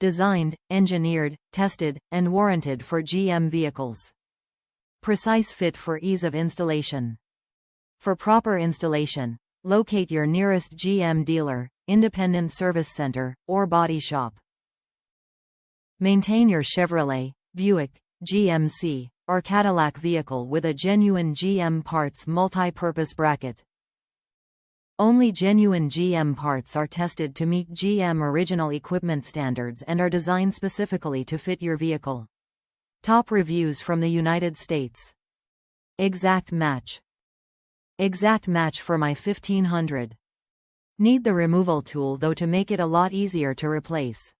Designed, engineered, tested, and warranted for GM vehicles. Precise fit for ease of installation. For proper installation, locate your nearest GM dealer, independent service center, or body shop. Maintain your Chevrolet, Buick, GMC, or Cadillac vehicle with a genuine GM parts multi-purpose bracket. Only genuine GM parts are tested to meet GM original equipment standards and are designed specifically to fit your vehicle. Top reviews from the United States. Exact match. Exact match for my 1500. Need the removal tool though to make it a lot easier to replace.